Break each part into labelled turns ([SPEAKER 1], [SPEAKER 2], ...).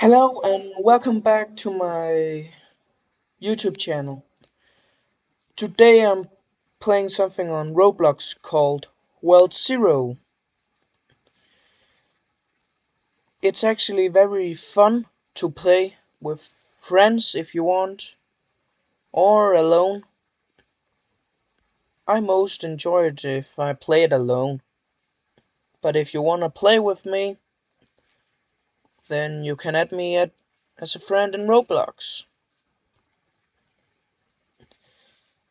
[SPEAKER 1] Hello and welcome back to my YouTube channel. Today I'm playing something on Roblox called World Zero. It's actually very fun to play with friends if you want, or alone. I most enjoy it if I play it alone. But if you wanna play with me, then you can add me as a friend in Roblox.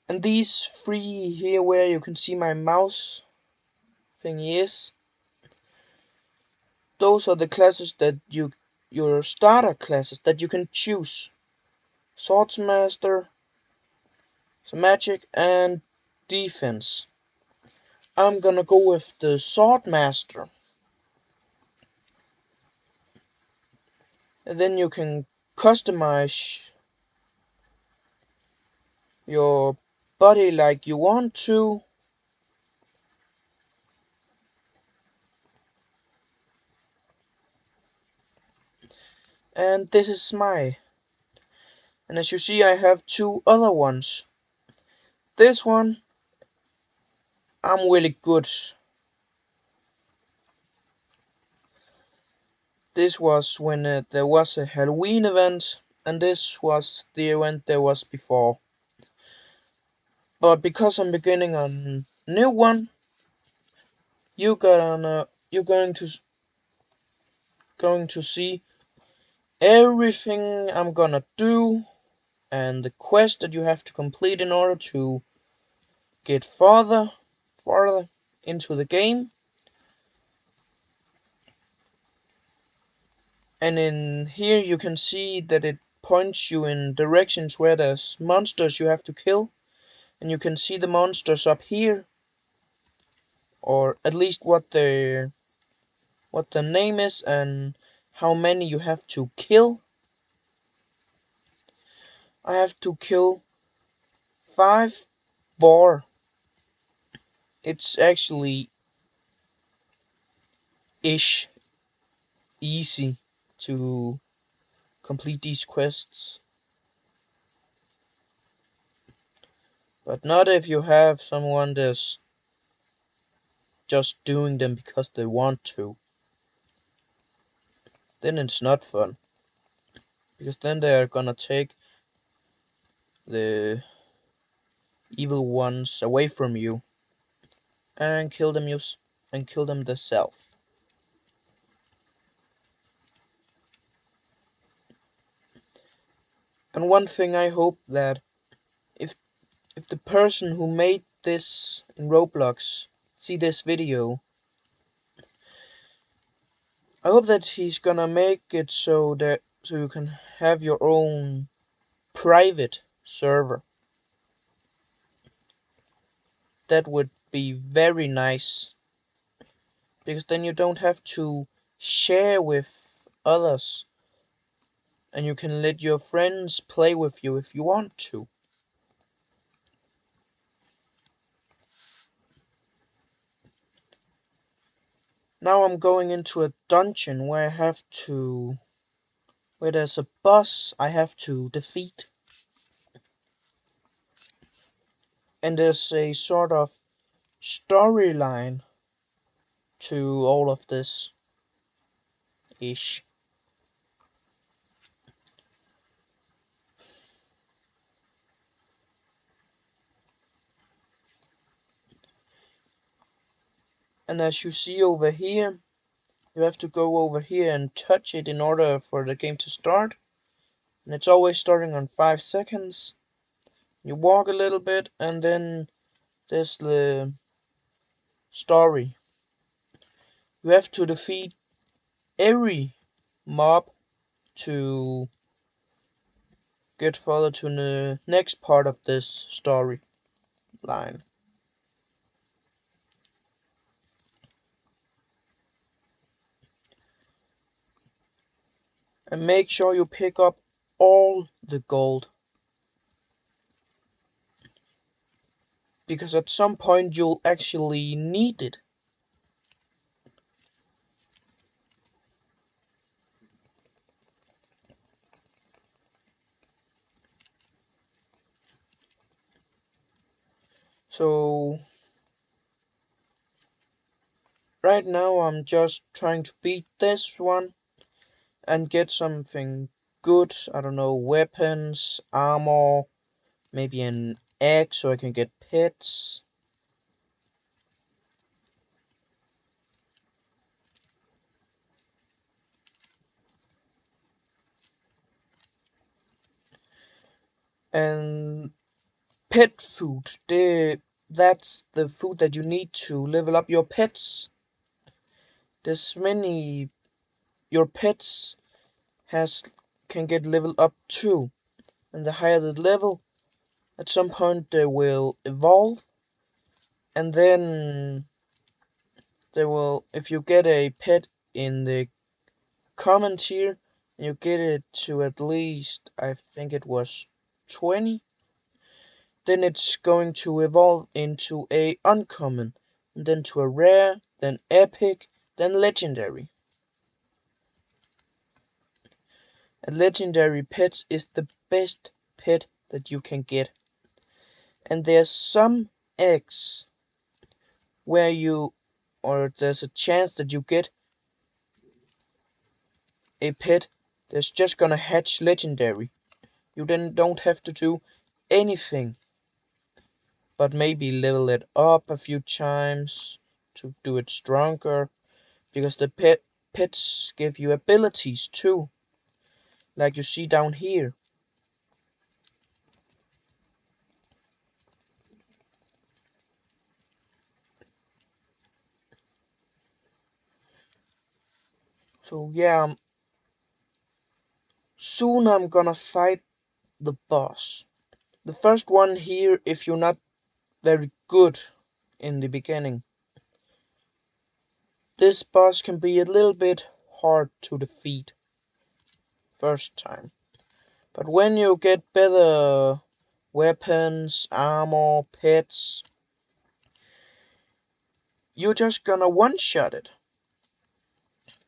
[SPEAKER 1] And these three here where you can see my mouse thingy is, those are the classes that your starter classes that you can choose. Swordsmaster, Magic, and Defense. I'm gonna go with the Swordmaster. And then you can customize your body like you want to. And this is my. And as you see, I have two other ones. This one, I'm really good. This was when there was a Halloween event, and this was the event there was before. But because I'm beginning a new one, you're going to see everything I'm gonna do and the quest that you have to complete in order to get farther into the game. And in here you can see that it points you in directions where there's monsters you have to kill, and you can see the monsters up here, or at least what the name is and how many you have to kill. I have to kill 5 boar. It's actually ish easy to complete these quests, but not if you have someone that's just doing them because they want to. Then it's not fun, because then they're gonna take the evil ones away from you and kill them themselves. And one thing I hope that if if the person who made this in Roblox see this video, I hope that he's gonna make it so you can have your own private server. That would be very nice, because then you don't have to share with others, and you can let your friends play with you if you want to. Now I'm going into a dungeon where there's a boss I have to defeat. And there's a sort of storyline to all of this ish. And as you see over here, you have to go over here and touch it in order for the game to start. And it's always starting on 5 seconds. You walk a little bit, and then there's the story. You have to defeat every mob to get further to the next part of this story line. And make sure you pick up all the gold, because at some point you'll actually need it. So right now I'm just trying to beat this one and get something good. I don't know, weapons, armor, maybe an egg so I can get pets. And pet food, that's the food that you need to level up your pets. There's many your pets has can get leveled up too. And the higher the level, at some point they will evolve, and then they will, if you get a pet in the common tier and you get it to at least, I think it was 20, then it's going to evolve into a uncommon, and then to a rare, then epic, then legendary. A legendary pet is the best pet that you can get. And there's some eggs where you, or there's a chance that you get a pet that's just gonna hatch legendary. You then don't have to do anything but maybe level it up a few times to do it stronger, because the pets give you abilities too, like you see down here. So yeah, soon I'm gonna fight the boss. The first one here, if you're not very good in the beginning, this boss can be a little bit hard to defeat first time. But when you get better weapons, armor, pets, you're just gonna one-shot it.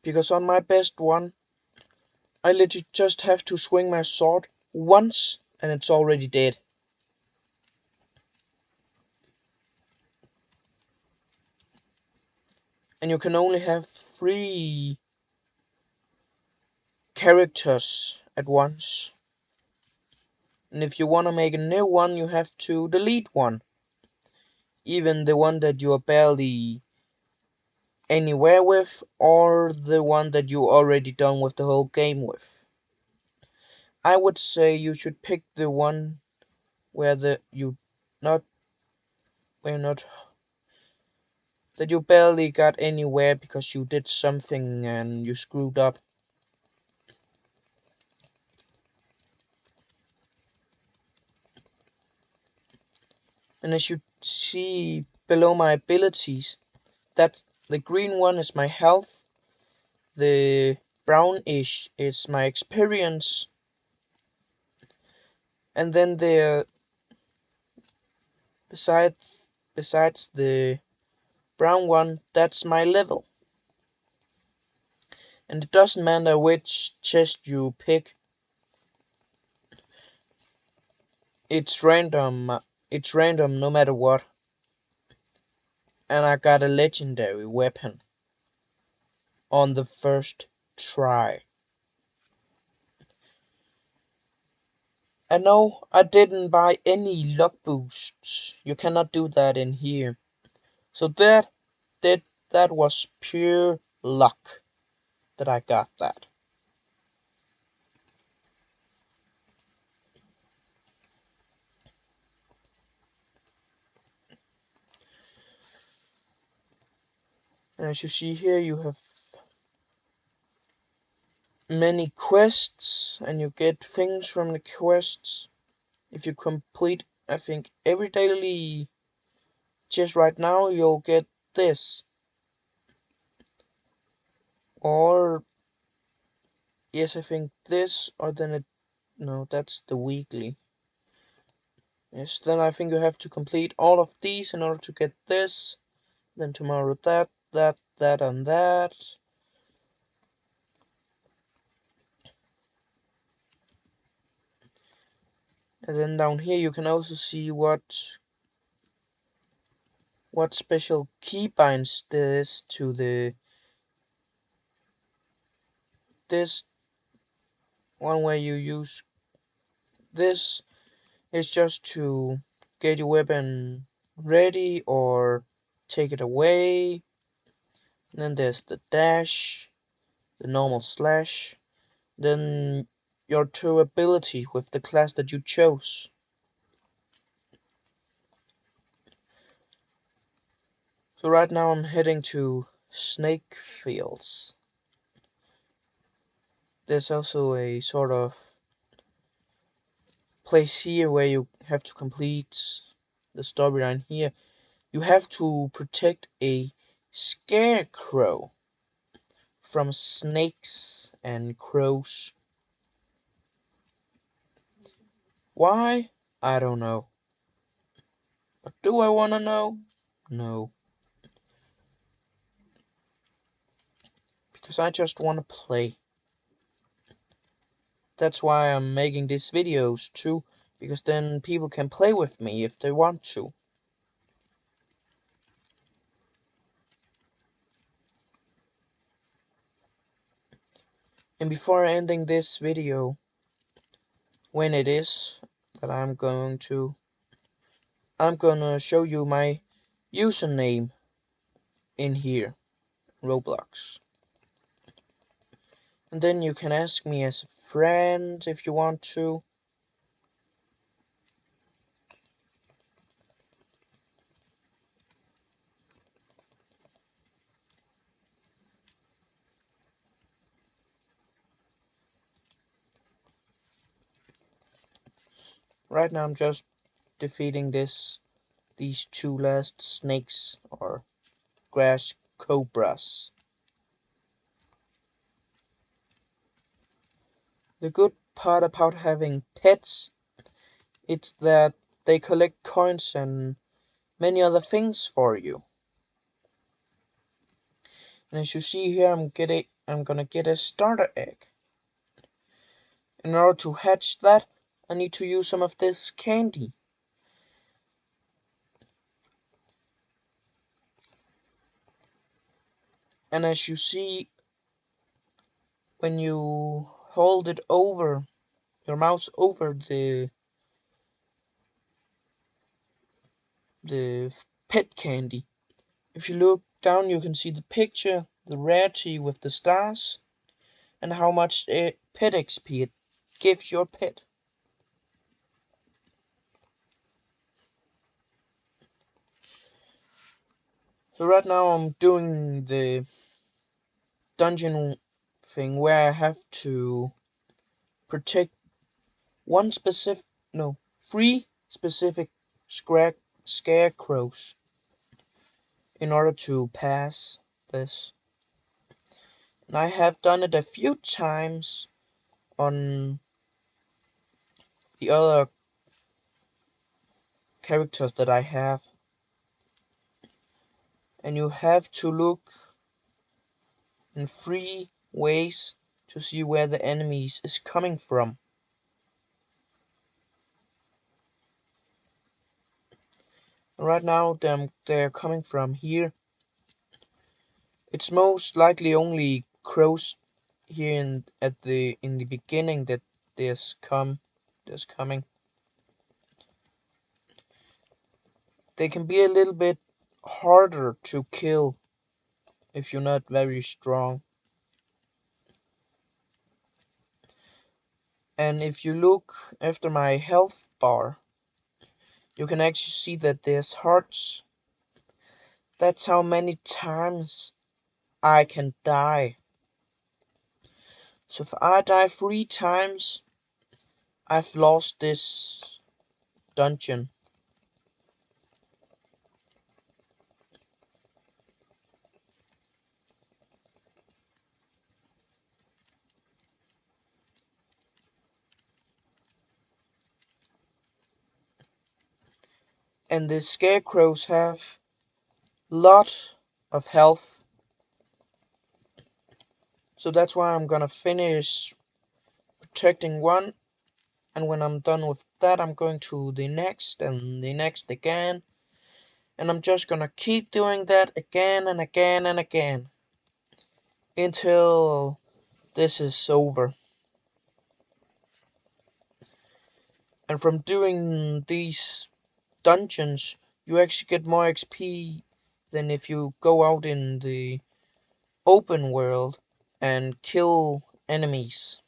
[SPEAKER 1] Because on my best one, I literally just have to swing my sword once and it's already dead. And you can only have 3 characters at once. And if you wanna make a new one, you have to delete one. Even the one that you are barely anywhere with, or the one that you already done with the whole game with. I would say you should pick the one where the you not where not that you barely got anywhere because you did something and you screwed up. And as you see below my abilities, that the green one is my health, the brownish is my experience, and then the besides the brown one, that's my level. And it doesn't matter which chest you pick, it's random. It's random no matter what. And I got a legendary weapon on the first try. And no, I didn't buy any luck boosts. You cannot do that in here. So that that was pure luck that I got that. And as you see here, you have many quests, and you get things from the quests. If you complete, I think, every daily chest right now, you'll get this. Or, yes, I think this, or then it, no, that's the weekly. Yes, then I think you have to complete all of these in order to get this. Then tomorrow that, and that. And then down here you can also see what what special key binds this to this one way you use this is just to get your weapon ready or take it away. And then there's the dash, the normal slash, then your two ability with the class that you chose. So right now I'm heading to Snake Fields. There's also a sort of place here where you have to complete the storyline here. You have to protect a scarecrow from snakes and crows. Why? I don't know. But do I wanna know? No. Because I just wanna play. That's why I'm making these videos too, because then people can play with me if they want to. And before ending this video, when it is that I'm gonna show you my username in here, Roblox. And then you can ask me as a friend if you want to. Right now I'm just defeating these two last snakes or grass cobras. The good part about having pets, it's that they collect coins and many other things for you. And as you see here, I'm gonna get a starter egg. In order to hatch that, I need to use some of this candy. And as you see, when you hold it over your mouse over the pet candy, if you look down, you can see the picture, the rarity with the stars, and how much pet XP it gives your pet. So right now I'm doing the dungeon thing where I have to protect three specific scarecrows in order to pass this. And I have done it a few times on the other characters that I have. And you have to look in three ways to see where the enemies is coming from. And right now they're coming from here. It's most likely only crows here in the beginning that there's coming. They can be a little bit harder to kill if you're not very strong. And if you look after my health bar, you can actually see that there's hearts. That's how many times I can die. So if I die 3 times, I've lost this dungeon. And the scarecrows have lot of health. So that's why I'm gonna finish protecting one. And when I'm done with that, I'm going to the next and the next again. And I'm just gonna keep doing that again and again and again until this is over. And from doing these dungeons, you actually get more XP than if you go out in the open world and kill enemies.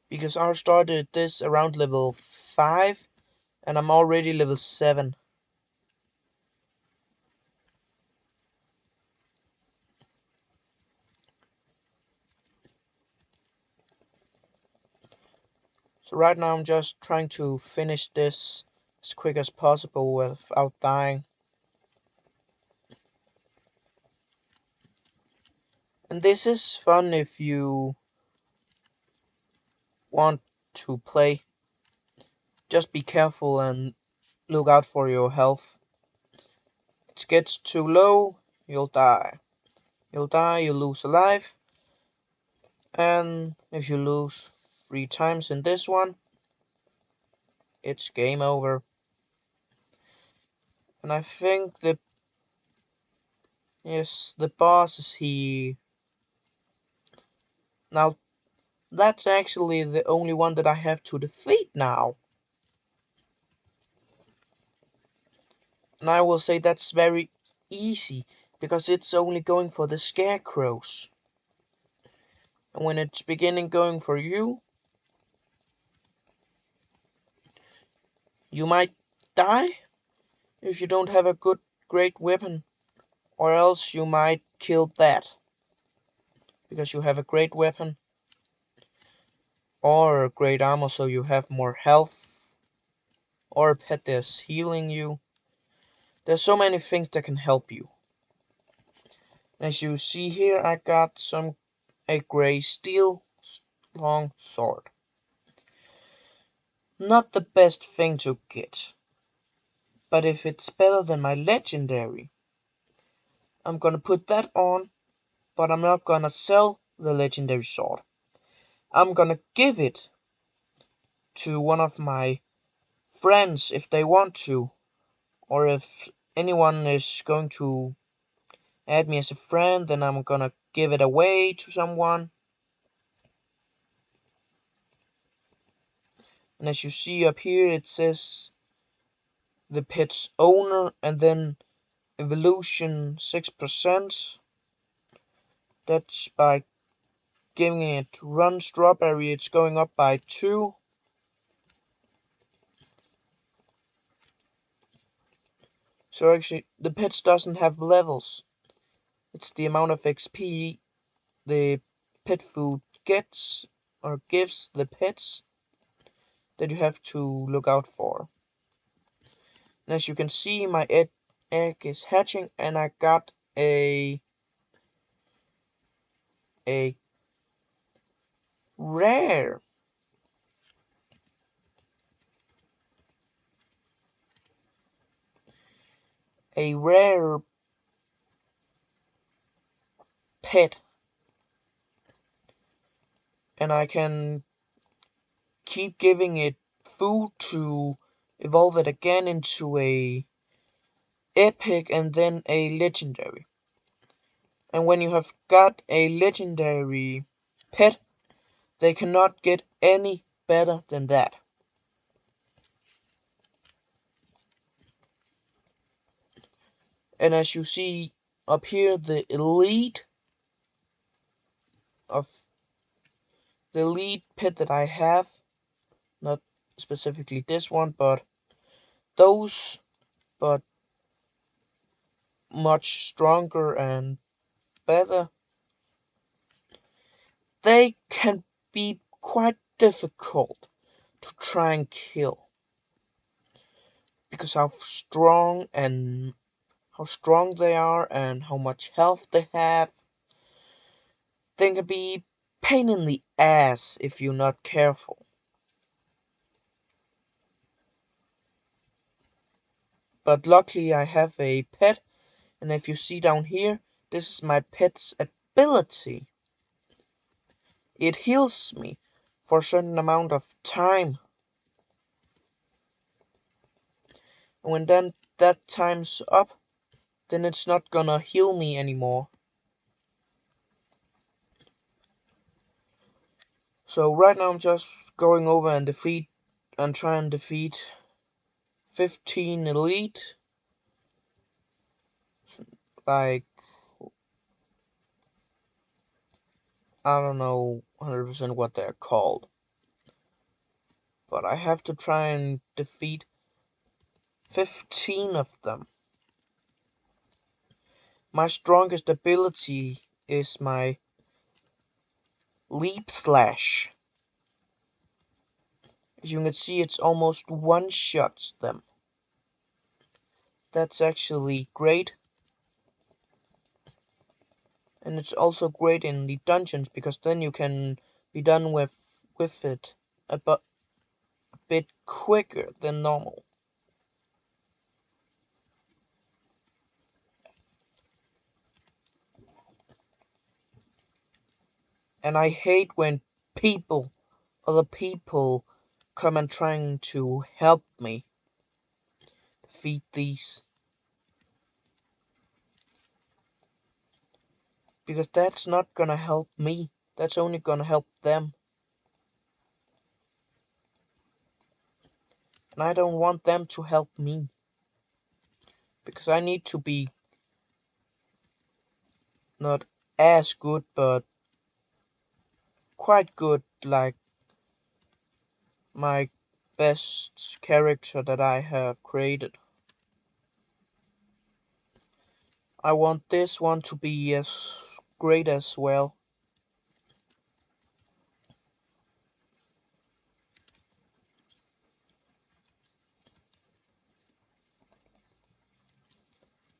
[SPEAKER 1] Because I started this around level 5 and I'm already level 7. So right now I'm just trying to finish this as quick as possible without dying. And this is fun if you want to play. Just be careful and look out for your health. If it gets too low, you'll die. You'll die, you lose a life. And if you lose 3 times in this one, it's game over. And I think the boss is here. Now that's actually the only one that I have to defeat now. And I will say that's very easy because it's only going for the scarecrows. And when it's beginning going for you, you might die if you don't have a great weapon, or else you might kill that because you have a great weapon or great armor, so you have more health, or a pet that's healing you. There's so many things that can help you. As you see here, I got a gray steel long sword. Not the best thing to get, but if it's better than my legendary, I'm gonna put that on, but I'm not gonna sell the legendary sword. I'm gonna give it to one of my friends if they want to, or if anyone is going to add me as a friend, then I'm gonna give it away to someone. And as you see up here, it says the pet's owner and then evolution 6%. That's by giving it run strawberry, it's going up by 2. So actually, the pets doesn't have levels. It's the amount of XP the pet food gets or gives the pets that you have to look out for. And as you can see, my egg is hatching, and I got a rare a rare pet, and I can keep giving it food to evolve it again into a epic and then a legendary. And when you have got a legendary pet, they cannot get any better than that. And as you see up here, of the elite pet that I have, not specifically this one, but those, but much stronger and better, they can be quite difficult to try and kill because how strong they are and how much health they have. They can be pain in the ass if you're not careful. But luckily I have a pet, and if you see down here, this is my pet's ability. It heals me for a certain amount of time. And that time's up, then it's not gonna heal me anymore. So right now I'm just going over and try and defeat 15 elite. Like, I don't know 100% what they're called. But I have to try and defeat 15 of them. My strongest ability is my Leap Slash. As you can see, it's almost one-shots them. That's actually great. And it's also great in the dungeons, because then you can be done with it a bit quicker than normal. And I hate when other people come and trying to help me defeat these. Because that's not gonna help me. That's only gonna help them. And I don't want them to help me. Because I need to be not as good, but quite good, like my best character that I have created. I want this one to be as great as well.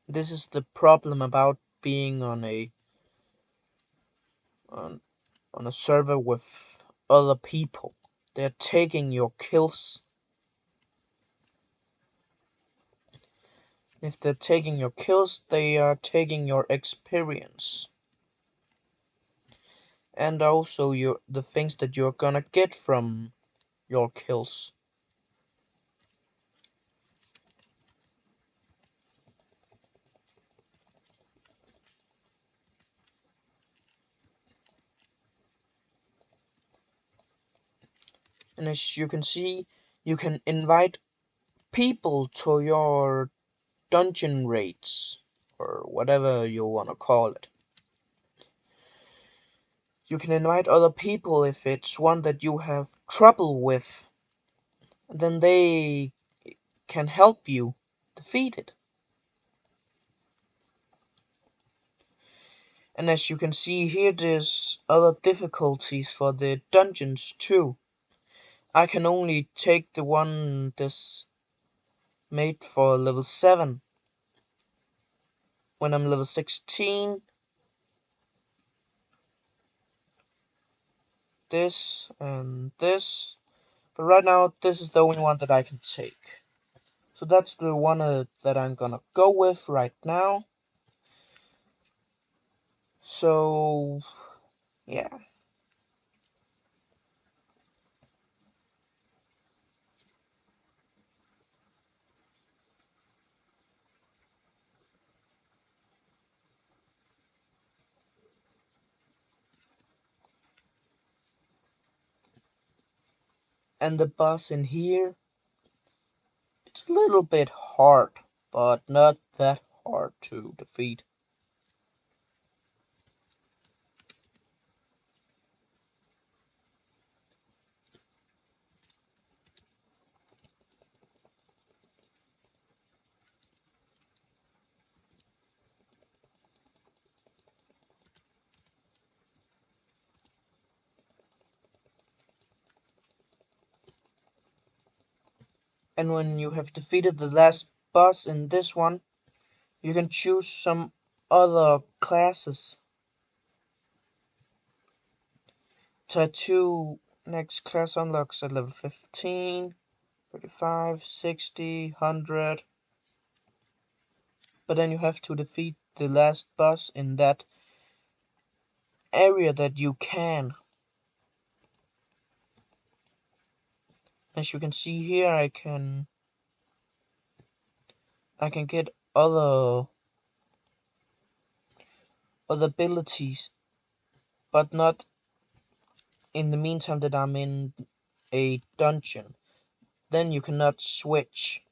[SPEAKER 1] This is the problem about being on on, on a server with other people. They're taking your kills. If they're taking your kills, they are taking your experience. And also the things that you're gonna get from your kills. And as you can see, you can invite people to your dungeon raids, or whatever you wanna call it. You can invite other people if it's one that you have trouble with. Then they can help you defeat it. And as you can see here, there's other difficulties for the dungeons too. I can only take the one that's made for level 7. When I'm level 16, this and this. But right now, this is the only one that I can take. So that's the one that I'm gonna go with right now. So, yeah. And the boss in here, it's a little bit hard, but not that hard to defeat. And when you have defeated the last boss in this one, you can choose some other classes. Tattoo next class unlocks at level 15, 35, 60, 100. But then you have to defeat the last boss in that area that you can. As you can see here, I can I can get other abilities, but not in the meantime that I'm in a dungeon. Then you cannot switch.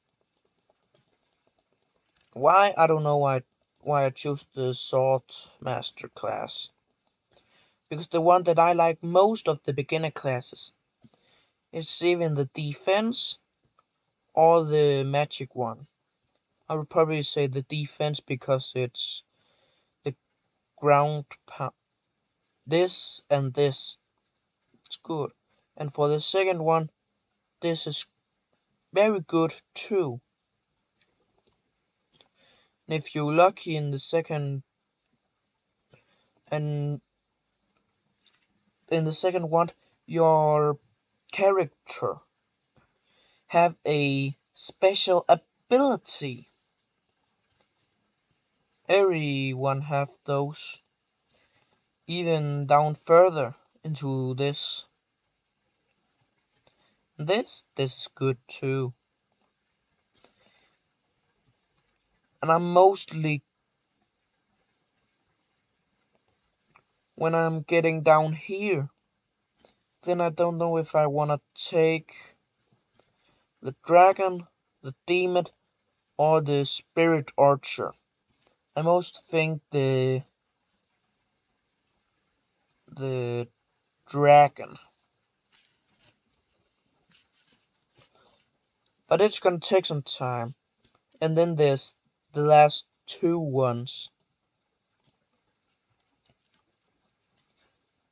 [SPEAKER 1] Why? I don't know why I chose the Sword Master class. Because the one that I like most of the beginner classes is even the defense or the magic one. I would probably say the defense because it's the ground pound. This and this, it's good. And for the second one, this is very good too. And if you're lucky in the second and in the second one, your character have a special ability. Everyone have those. Even down further into this. This is good too. And I'm mostly when I'm getting down here, then I don't know if I wanna take the dragon, the demon, or the spirit archer. I most think the dragon. But it's gonna take some time. And then there's the last two ones.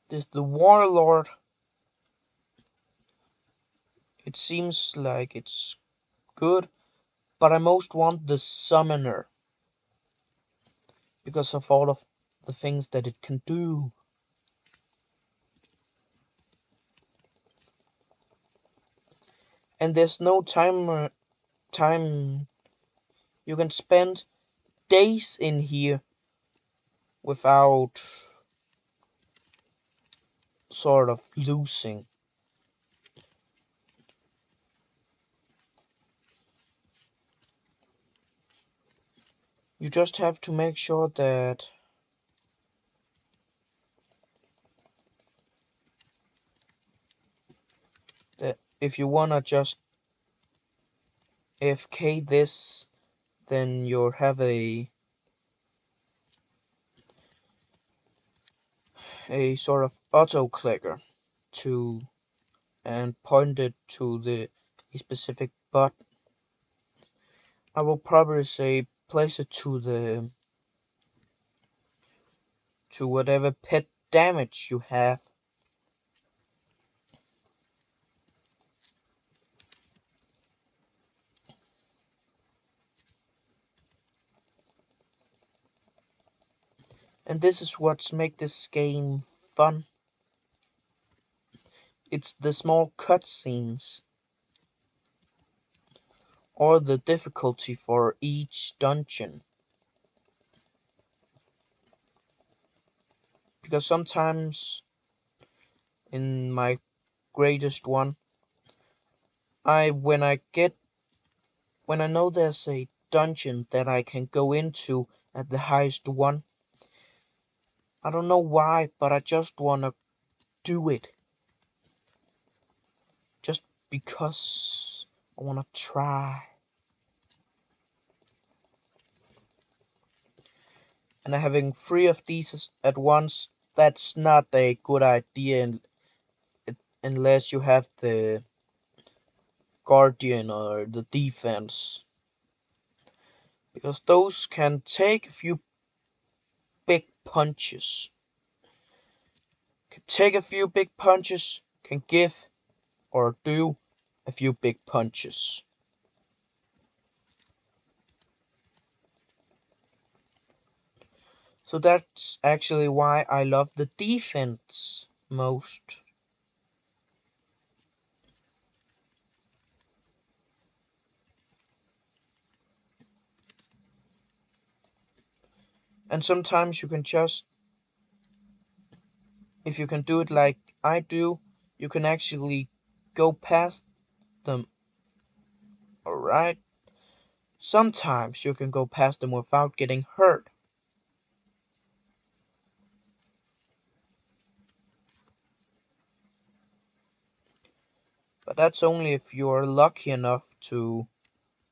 [SPEAKER 1] There's the warlord. It seems like it's good, but I most want the summoner because of all of the things that it can do. And there's no time. You can spend days in here without sort of losing. You just have to make sure that if you wanna just AFK this, then you'll have a sort of auto clicker to and point it to the specific button. I will probably say place it to whatever pet damage you have. And this is what's make this game fun. It's the small cutscenes or the difficulty for each dungeon. Because sometimes in my greatest one, when I know there's a dungeon that I can go into at the highest one, I don't know why, but I just wanna do it. Just because I wanna try. And having three of these at once, that's not a good idea unless you have the guardian or the defense. Because those can take a few big punches. Can take a few big punches, can give or do a few big punches. So that's actually why I love the defense most. And sometimes you can just, if you can do it like I do, you can actually go past them. Alright? sometimes you can go past them without getting hurt. But that's only if you're lucky enough to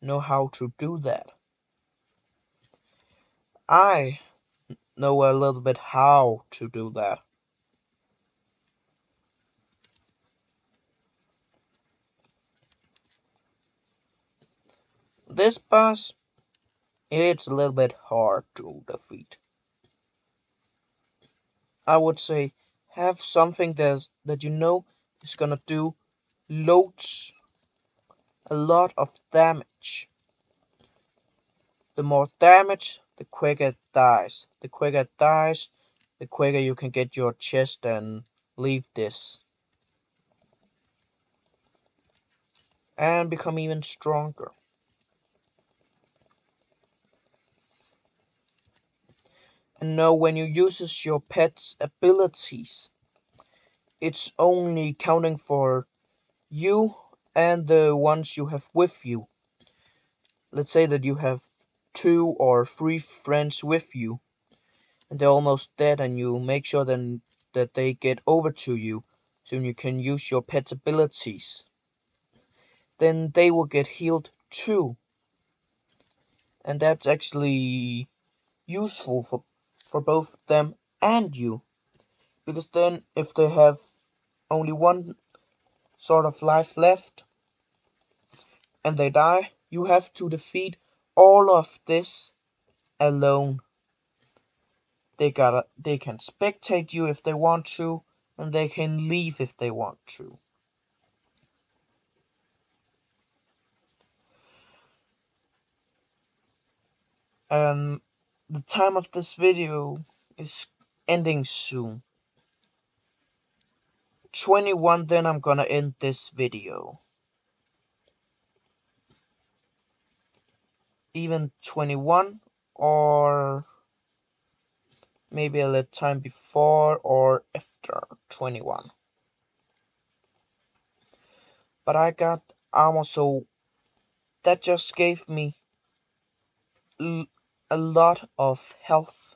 [SPEAKER 1] know how to do that. I know a little bit how to do that. This boss, it's a little bit hard to defeat. I would say have something that you know is gonna do loads, a lot of damage. The more damage, the quicker it dies. The quicker it dies, the quicker you can get your chest and leave this. And become even stronger. And know when you uses your pet's abilities, it's only counting for you and the ones you have with you. Let's say that you have 2 or 3 friends with you and they're almost dead, and you make sure then that they get over to you so you can use your pet's abilities. Then they will get healed too. And that's actually useful for both them and you. Because then if they have only one sort of life left and they die, you have to defeat all of this alone. They can spectate you if they want to, and they can leave if they want to. And the time of this video is ending soon. 21, then I'm gonna end this video. Even 21, or maybe a little time before or after 21. But I got armor, so that just gave me a lot of health.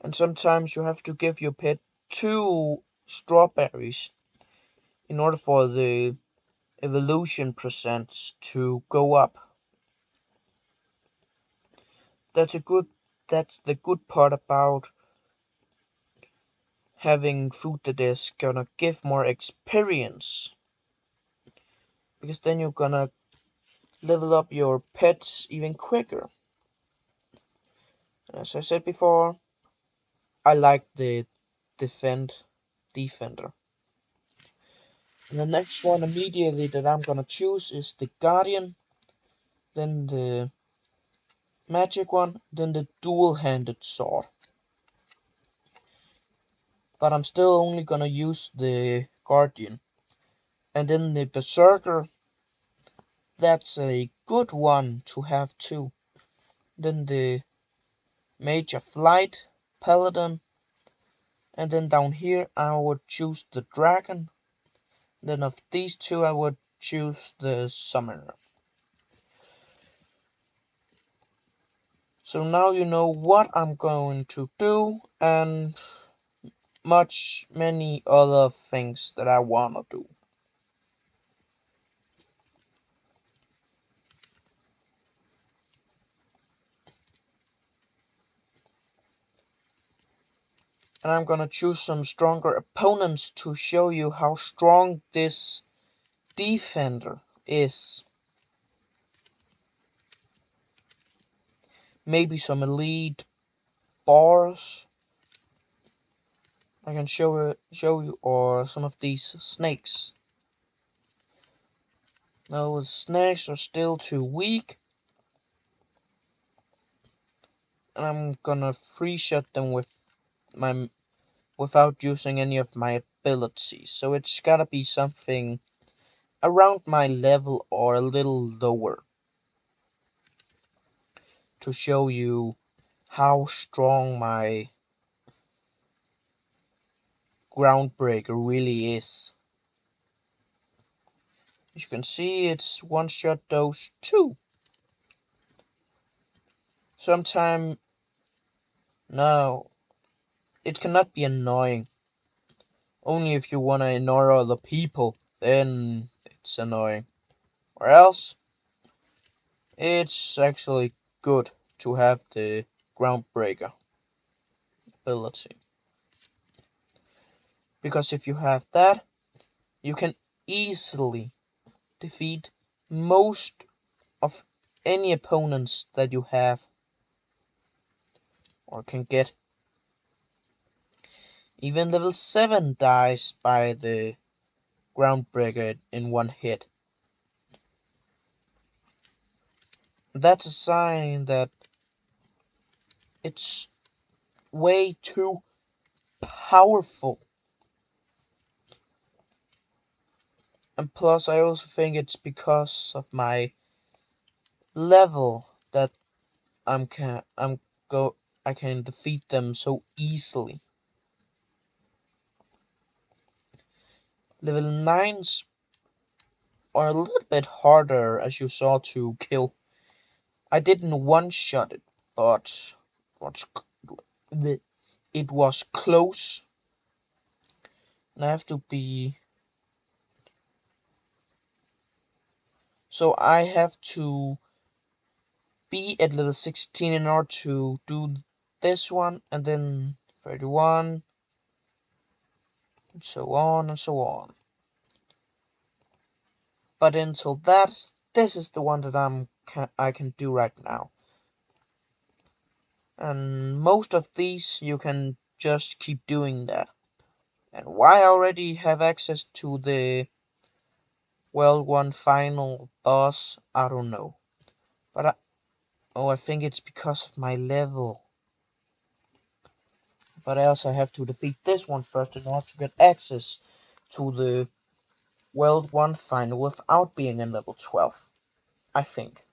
[SPEAKER 1] And sometimes you have to give your pet 2 strawberries in order for the evolution percents to go up. That's a good that's the good part about having food that is gonna give more experience. Because then you're gonna level up your pets even quicker. And as I said before, I like the defender. And the next one immediately that I'm gonna choose is the Guardian, then the magic one, then the dual-handed sword. But I'm still only gonna use the Guardian. And then the Berserker, that's a good one to have too. Then the Mage of Light, Paladin, and then down here I would choose the Dragon. Then of these 2 I would choose the Summoner. So now you know what I'm going to do, and many other things that I wanna do. And I'm gonna choose some stronger opponents to show you how strong this defender is. Maybe some elite bars I can show you, or some of these snakes. No, the snakes are still too weak, and I'm gonna free shot them without using any of my abilities. So it's gotta be something around my level or a little lower to show you how strong my Groundbreaker really is. As you can see, it's one shot those two. Sometime no, it cannot be annoying. Only if you wanna annoy other people, then it's annoying. Or else, it's actually good to have the Groundbreaker ability. Because if you have that, you can easily defeat most of any opponents that you have or can get. Even level 7 dies by the Groundbreaker in one hit. That's a sign that it's way too powerful. And plus, I also think it's because of my level that I can defeat them so easily. Level 9s are a little bit harder, as you saw, to kill. I didn't one-shot it, but it was close. And I have to be... So I have to be at level 16 in order to do this one, and then 31, and so on and so on. But until that, this is the one that I can do right now. And most of these you can just keep doing that. And why I already have access to the one final boss, I don't know. But I think it's because of my level. But I also have to defeat this one first in order to get access to the World 1 final without being in level 12. I think.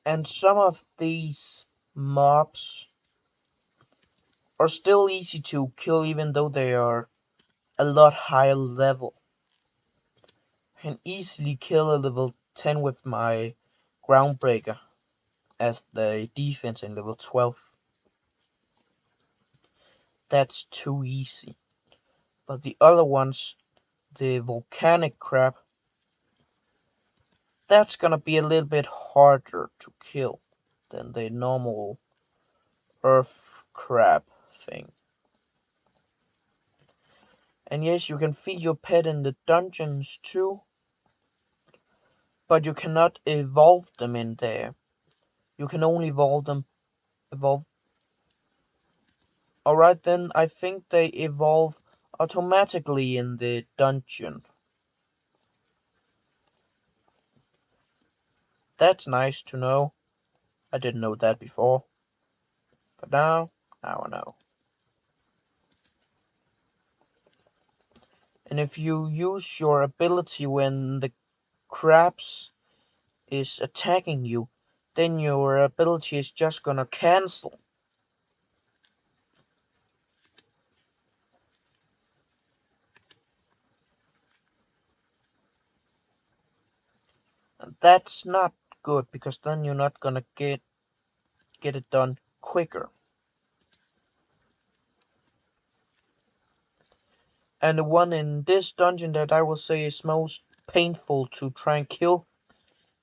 [SPEAKER 1] And some of these mobs are still easy to kill even though they are a lot higher level. I can easily kill a level 10 with my Groundbreaker as the defense in level 12. That's too easy. But the other ones, the volcanic crab, that's gonna be a little bit harder to kill than the normal earth crab thing. And yes, you can feed your pet in the dungeons too, but you cannot evolve them in there. You can only evolve. Alright then, I think they evolve automatically in the dungeon. That's nice to know. I didn't know that before. But now I know. And if you use your ability when the crabs is attacking you, then your ability is just gonna cancel. And that's not good, because then you're not gonna get it done quicker. And the one in this dungeon that I will say is most painful to try and kill,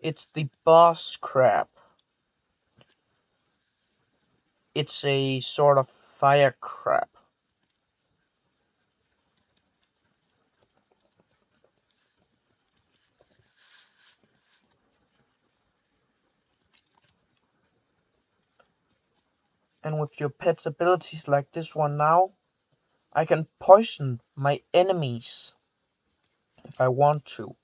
[SPEAKER 1] it's the boss crab. It's a sort of fire crab. And with your pet's abilities like this one now, I can poison my enemies if I want to.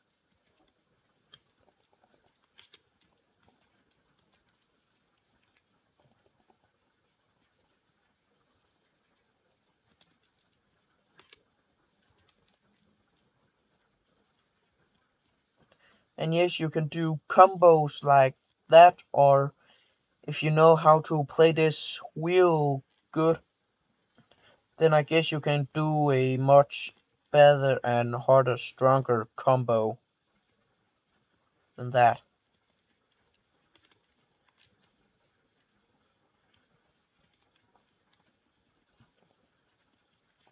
[SPEAKER 1] And yes, you can do combos like that, or if you know how to play this real good, then I guess you can do a much better and harder, stronger combo than that.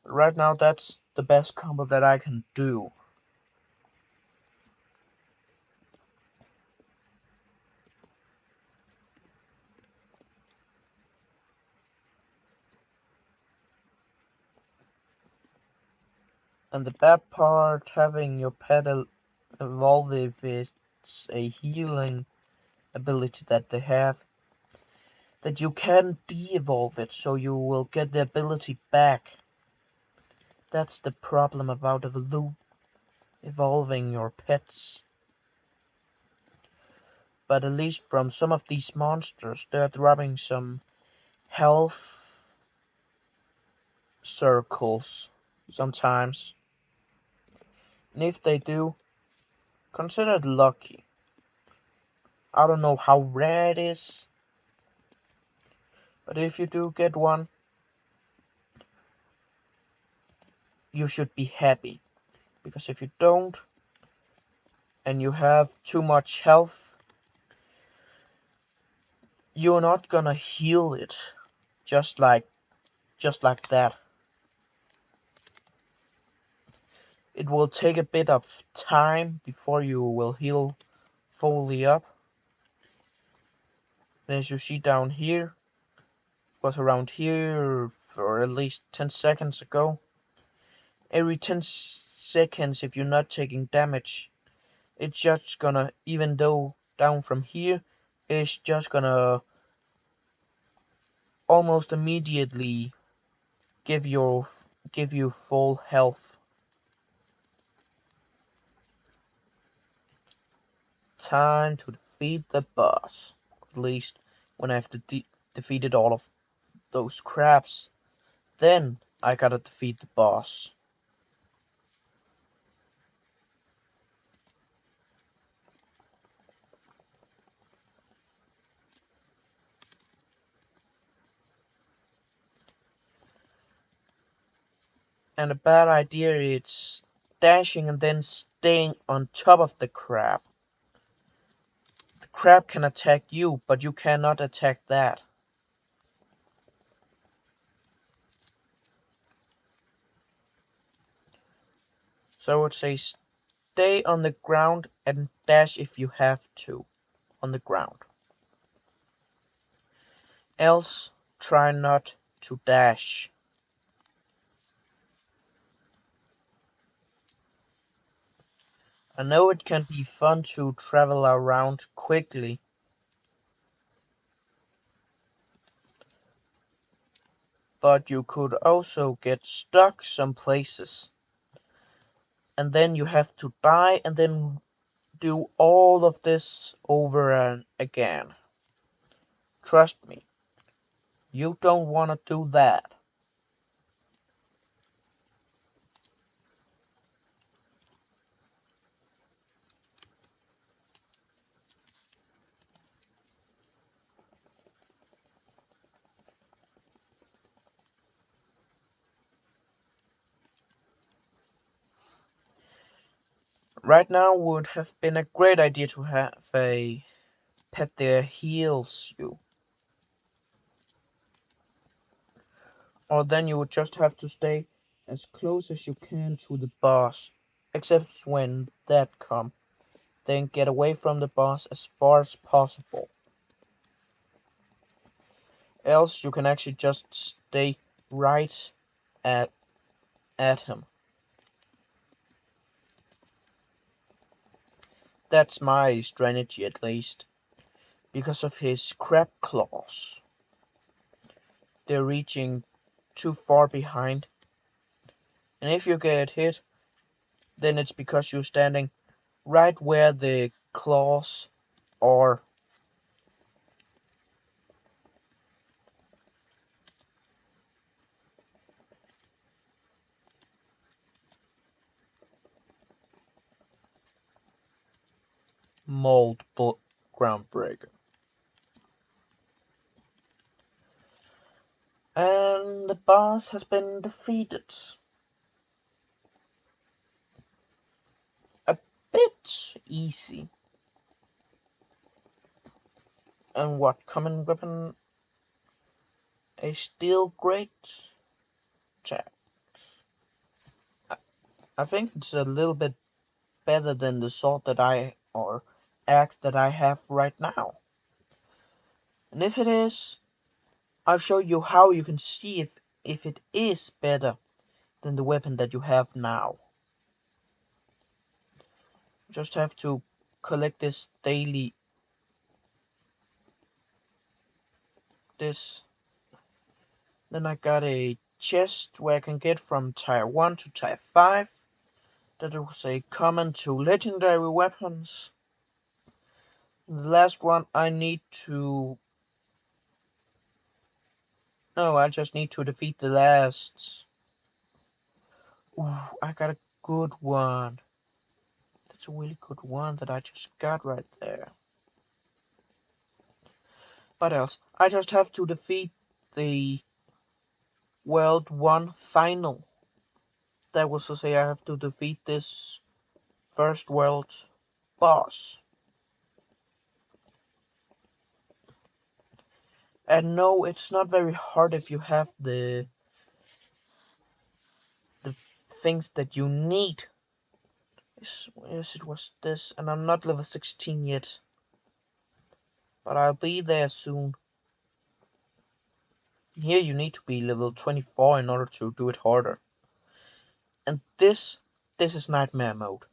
[SPEAKER 1] Right now, that's the best combo that I can do. And the bad part, having your pet evolve if it's a healing ability that they have, that you can de-evolve it, so you will get the ability back. That's the problem about evolving your pets. But at least from some of these monsters, they're dropping some health circles sometimes. And if they do, consider it lucky. I don't know how rare it is, but if you do get one, you should be happy. Because if you don't, and you have too much health, you're not gonna heal it just like that. It will take a bit of time before you will heal fully up. And as you see down here, was around here for at least 10 seconds ago. Every 10 seconds, if you're not taking damage, it's just gonna, even though down from here, it's just gonna almost immediately give you full health. Time to defeat the boss. At least when I've defeated all of those crabs, then I gotta defeat the boss. And a bad idea is dashing and then staying on top of the crab. The crab can attack you, but you cannot attack that. So I would say stay on the ground and dash if you have to on the ground. Else, try not to dash. I know it can be fun to travel around quickly, but you could also get stuck some places. And then you have to die and then do all of this over and again. Trust me, you don't want to do that. Right now would have been a great idea to have a pet that heals you. Or then you would just have to stay as close as you can to the boss. Except when that come. Then get away from the boss as far as possible. Else you can actually just stay right at him. That's my strategy at least. Because of his crab claws. They're reaching too far behind. And if you get hit, then it's because you're standing right where the claws are. mold groundbreaker. And the boss has been defeated. A bit easy. And what common weapon? A steel grate axe. I think it's a little bit better than the sword or axe that I have right now. And if it is, I'll show you how you can see if it is better than the weapon that you have now. Just have to collect this daily. Then I got a chest where I can get from tier 1 to tier 5. That was a common to legendary weapons. And the last one I need to... Oh, I just need to defeat the last... Ooh, I got a good one. That's a really good one that I just got right there. What else? I just have to defeat the World 1 final. That was to say I have to defeat this first world boss. And no, it's not very hard if you have the things that you need. Yes, it was this, and I'm not level 16 yet. But I'll be there soon. Here you need to be level 24 in order to do it harder. And this is nightmare mode.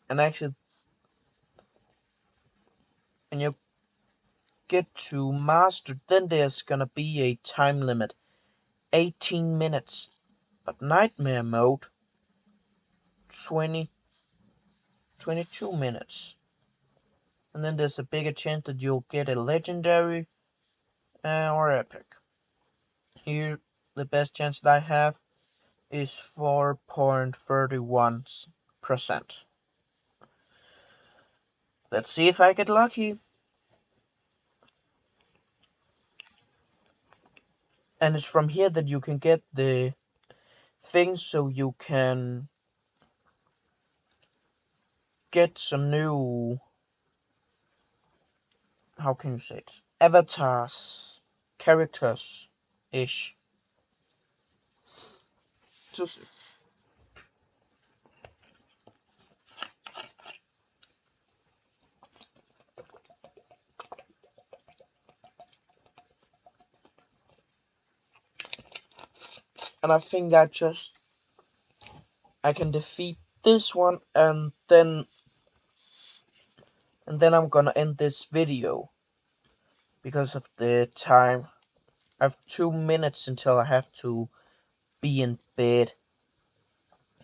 [SPEAKER 1] And actually, when you get to master, then there's gonna be a time limit. 18 minutes. But nightmare mode, 22 minutes. And then there's a bigger chance that you'll get a legendary or epic. Here, the best chance that I have is 4.31%. Let's see if I get lucky. And it's from here that you can get the things so you can get some new, how can you say it, avatars, characters-ish. Just and I think I can defeat this one and then I'm gonna end this video because of the time. I have 2 minutes until I have to be in bed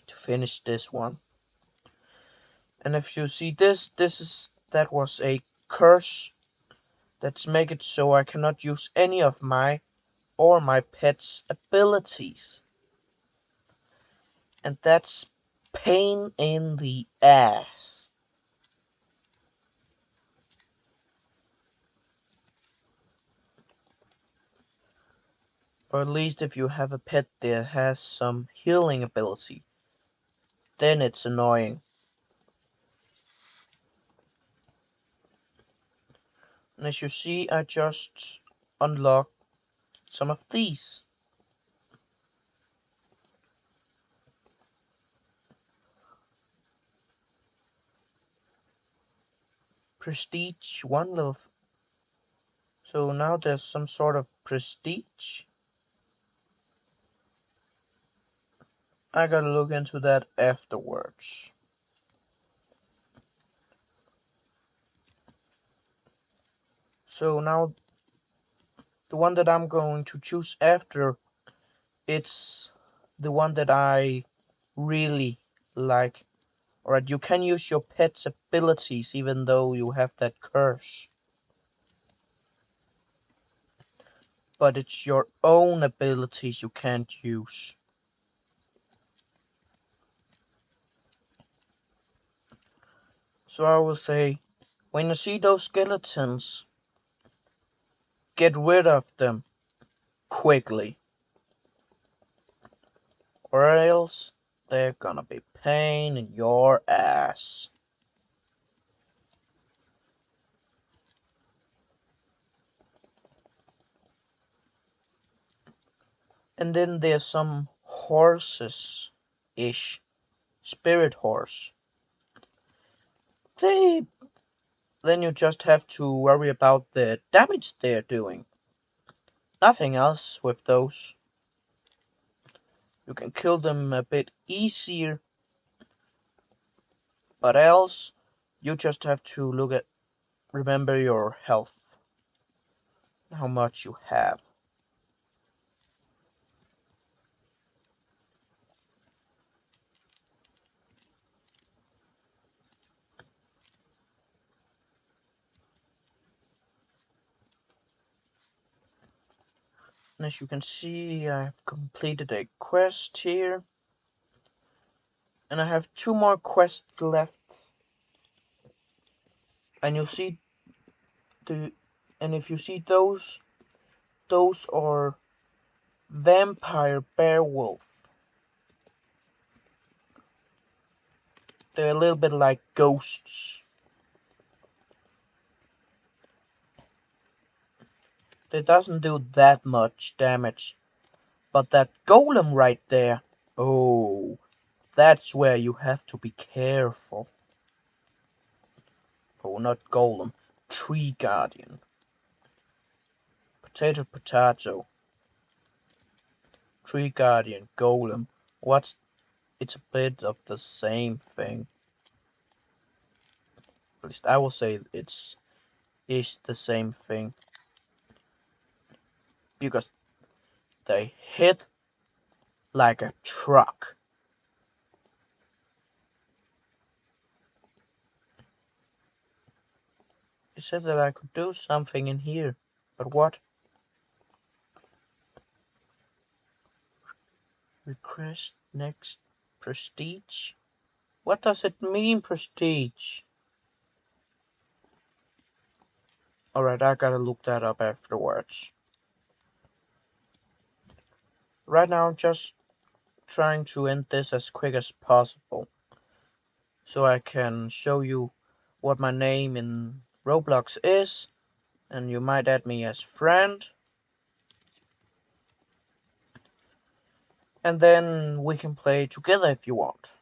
[SPEAKER 1] to finish this one. And if you see that was a curse that's make it so I cannot use any of my or my pet's abilities. And that's pain in the ass. Or at least if you have a pet that has some healing ability, then it's annoying. And as you see, I just unlocked some of these. Prestige 1 level. So now there's some sort of prestige. I gotta look into that afterwards. So now the one that I'm going to choose after, it's the one that I really like. Alright, you can use your pet's abilities even though you have that curse. But it's your own abilities you can't use. So I will say, when you see those skeletons, get rid of them quickly, or else they're gonna be pain in your ass. And then there's some horses-ish. Spirit horse. They Then you just have to worry about the damage they're doing. Nothing else with those. You can kill them a bit easier, but else you just have to remember your health, how much you have. And as you can see, I've completed a quest here, and I have 2 more quests left. And you'll see the and if you see those are vampire bear wolf. They're a little bit like ghosts. They doesn't do that much damage, but that golem right there, oh, that's where you have to be careful. Oh, not golem, tree guardian. Potato, potato. Tree guardian, golem. What's It's a bit of the same thing. At least I will say is the same thing, because they hit like a truck. It said that I could do something in here, but what? Request next prestige? What does it mean, prestige? Alright, I gotta look that up afterwards. Right now, I'm just trying to end this as quick as possible, so I can show you what my name in Roblox is, and you might add me as friend. And then we can play together if you want.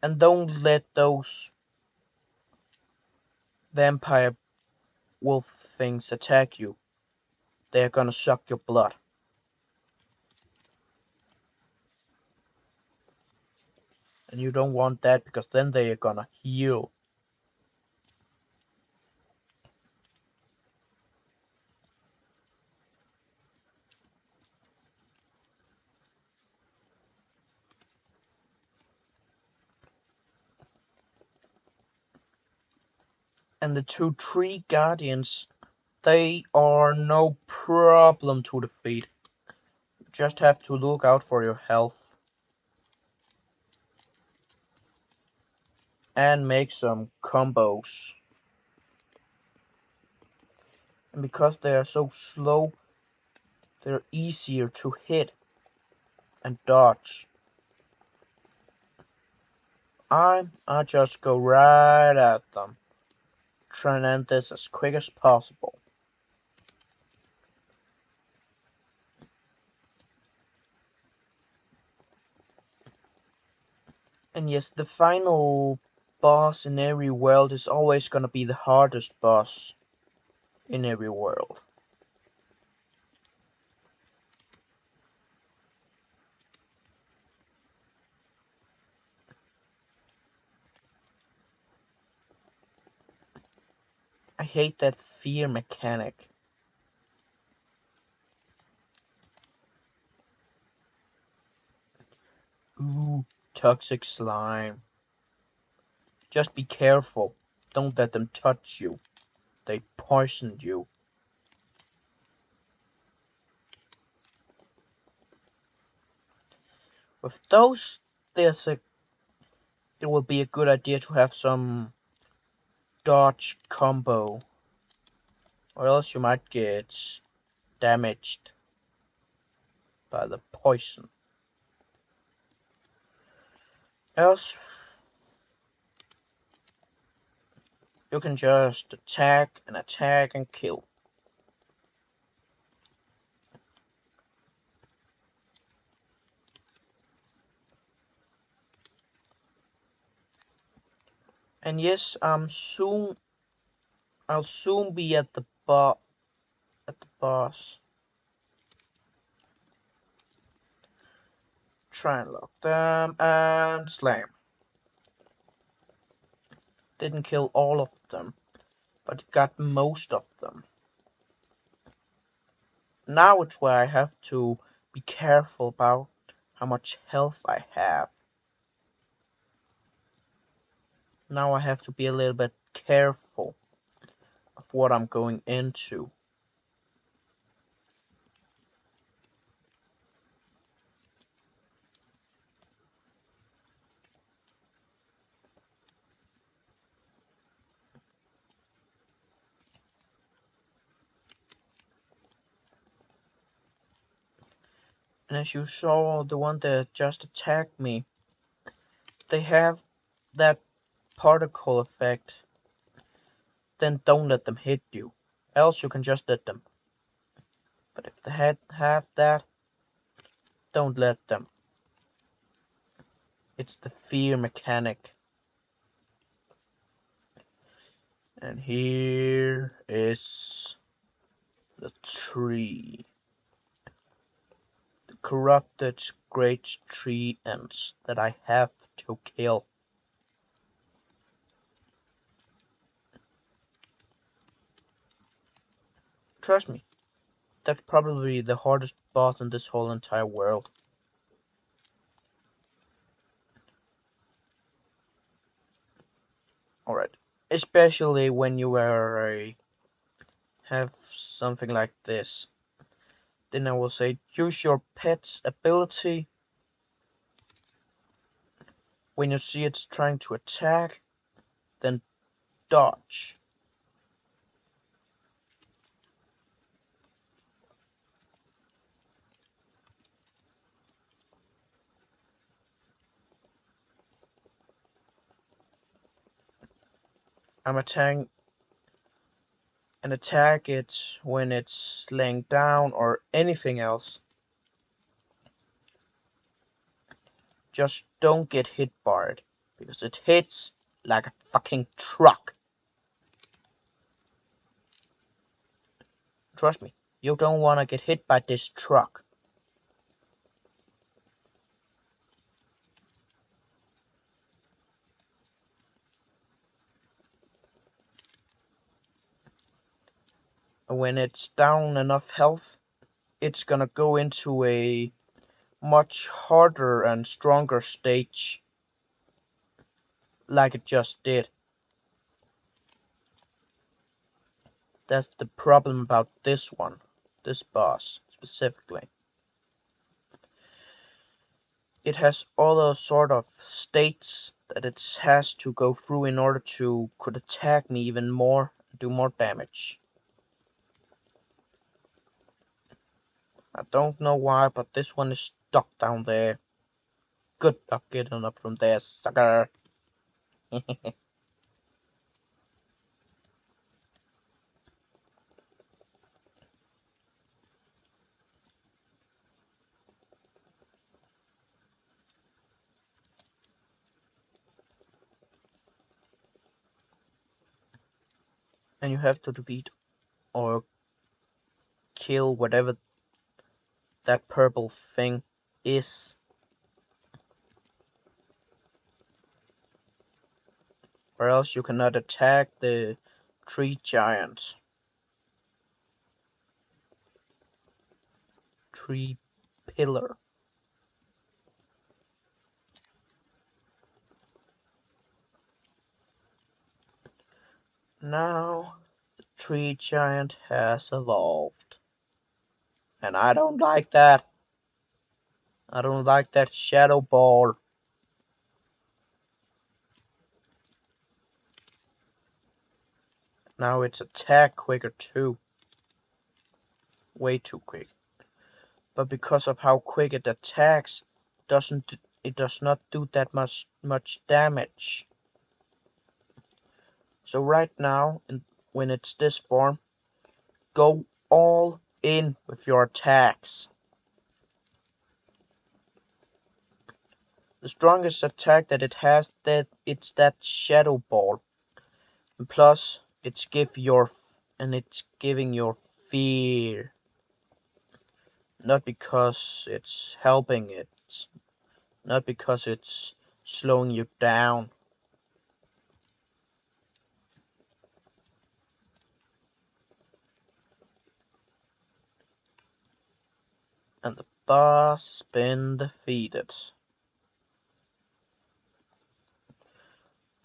[SPEAKER 1] And don't let those vampire wolf things attack you. They're gonna suck your blood. And you don't want that, because then they are gonna heal. And the 2 tree guardians, they are no problem to defeat. You just have to look out for your health and make some combos. And because they are so slow, they're easier to hit and dodge. I just go right at them, trying to end this as quick as possible. And yes, the final boss in every world is always gonna be the hardest boss in every world. I hate that fear mechanic. Ooh, toxic slime. Just be careful. Don't let them touch you. They poisoned you. With those, there's a it will be a good idea to have some dodge combo, or else you might get damaged by the poison. Else, you can just attack and kill. And yes, I'll soon be at the boss. Try and lock them and slam. Didn't kill all of them, but got most of them. Now it's where I have to be careful about how much health I have. Now I have to be a little bit careful of what I'm going into. And as you saw, the one that just attacked me, they have that particle effect. Then don't let them hit you. Else you can just let them. But if they have that, don't let them. It's the fear mechanic. And here is the tree. The corrupted great tree ants that I have to kill. Trust me, that's probably the hardest boss in this whole entire world. Alright. Especially when you have something like this. Then I will say use your pet's ability. When you see it's trying to attack, then dodge. I'm attacking and attack it when it's laying down or anything else. Just don't get hit by it, because it hits like a fucking truck. Trust me, you don't want to get hit by this truck. When it's down enough health, it's gonna go into a much harder and stronger stage, like it just did. That's the problem about this one, this boss specifically. It has other sort of states that it has to go through in order to could attack me even more, do more damage. I don't know why, but this one is stuck down there. Good luck getting up from there, sucker. And you have to defeat or kill whatever that purple thing is. Or else you cannot attack the tree giant. Tree pillar. Now the tree giant has evolved. And I don't like that. I don't like that shadow ball. Now it's attack quicker too. Way too quick. But because of how quick it attacks, it does not do that much damage. So right now, when it's this form, go all in with your attacks. The strongest attack that it has, it's that shadow ball. And plus, it's giving your fear. Not because it's helping it, not because it's slowing you down. And the boss has been defeated.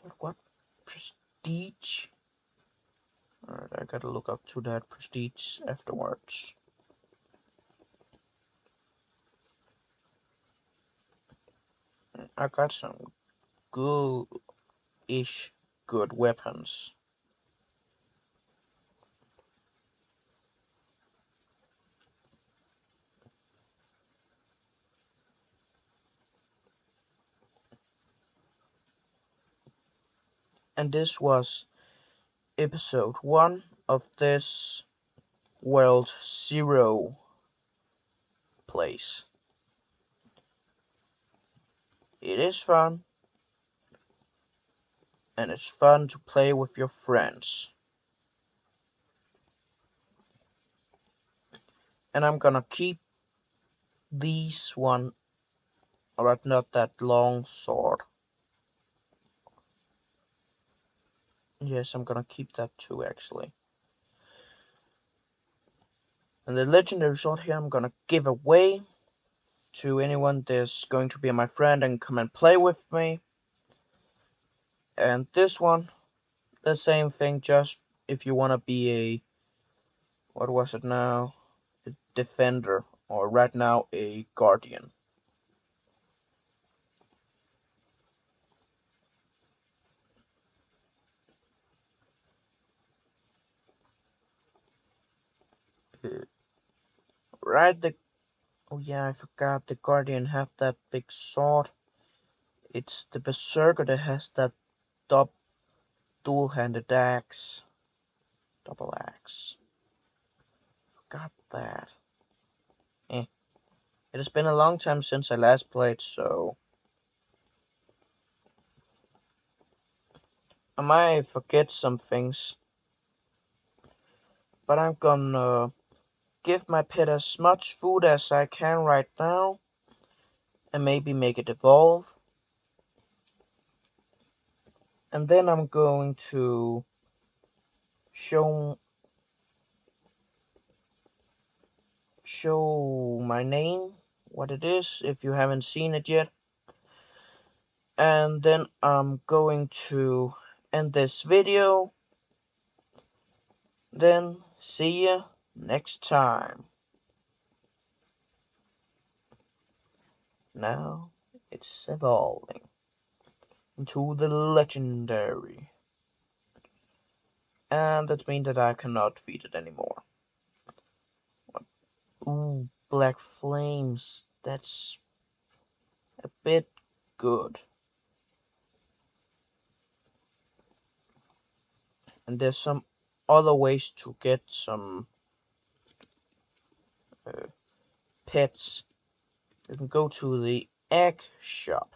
[SPEAKER 1] But what prestige? Alright, I gotta look up to that prestige afterwards. I got some good-ish good weapons. And this was episode 1 of this World Zero place. It is fun, and it's fun to play with your friends. And I'm gonna keep these one, or not that long sword. Yes, I'm gonna keep that too, actually. And the legendary sword here I'm gonna give away to anyone that's going to be my friend and come and play with me. And this one, the same thing, just if you wanna be a, what was it now? A defender, or right now a guardian. Right, oh yeah, I forgot the guardian have that big sword. It's the berserker that has that dual-handed axe. Double axe. Forgot that. Eh. It has been a long time since I last played, so I might forget some things. But I'm gonna give my pet as much food as I can right now, and maybe make it evolve. And then I'm going to show my name, what it is, if you haven't seen it yet. And then I'm going to end this video. Then see ya next time. Now it's evolving into the legendary. And that means that I cannot feed it anymore. Ooh, black flames. That's a bit good. And there's some other ways to get some pets. You can go to the egg shop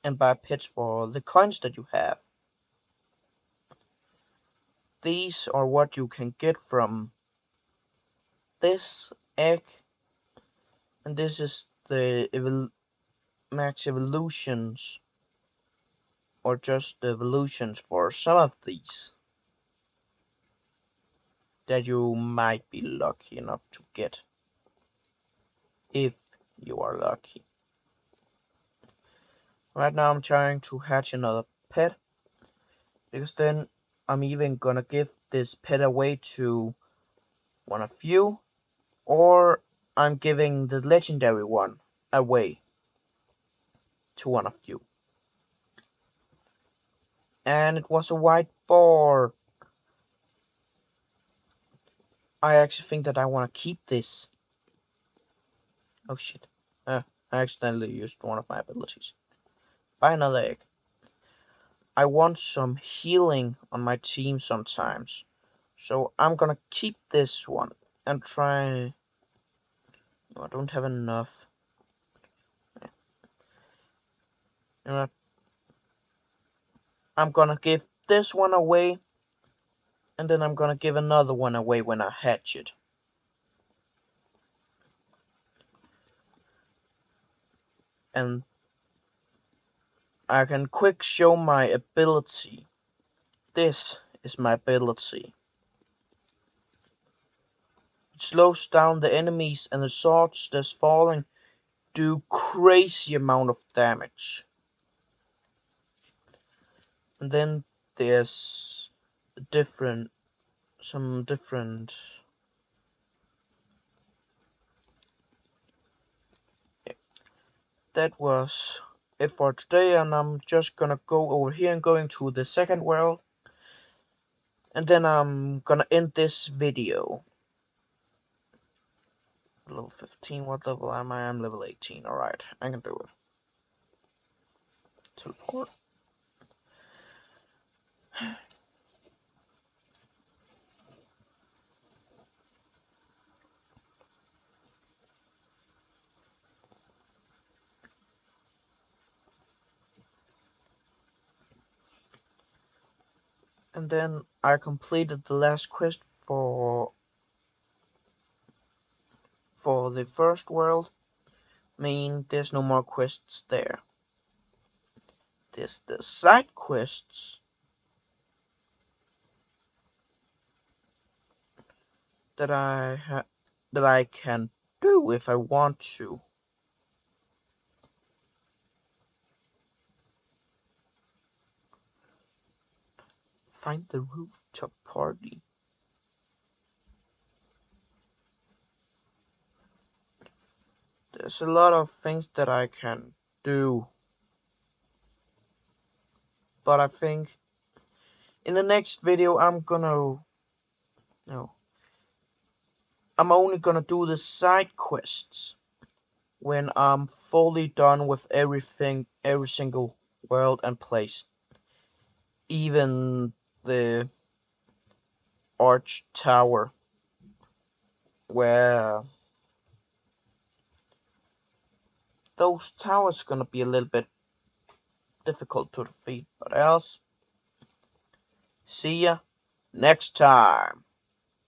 [SPEAKER 1] and buy pets for the coins that you have. These are what you can get from this egg, and this is the max evolutions, or just the evolutions for some of these that you might be lucky enough to get, if you are lucky. Right now I'm trying to hatch another pet, because then I'm even gonna give this pet away to one of you, or I'm giving the legendary one away to one of you. And it was a white board. I actually think that I want to keep this. Oh shit. I accidentally used one of my abilities. Buy another egg. I want some healing on my team sometimes. So I'm gonna keep this one and try. No, I don't have enough. You know, I'm gonna give this one away, and then I'm gonna give another one away when I hatch it. And I can quick show my ability. This is my ability. It slows down the enemies, and the swords that's falling do crazy amount of damage. And then there's some different. That was it for today, and I'm just gonna go over here and going to the second world, and then I'm gonna end this video. Level 15, what level am I? I'm level 18, alright, I can do it. Teleport. And then I completed the last quest for the first world. There's no more quests there. There's the side quests that I can do if I want to. Find the rooftop party. There's a lot of things that I can do, but I think in the next video I'm only gonna do the side quests when I'm fully done with everything, every single world and place, even the arch tower, where those towers gonna be a little bit difficult to defeat, but else, see ya next time.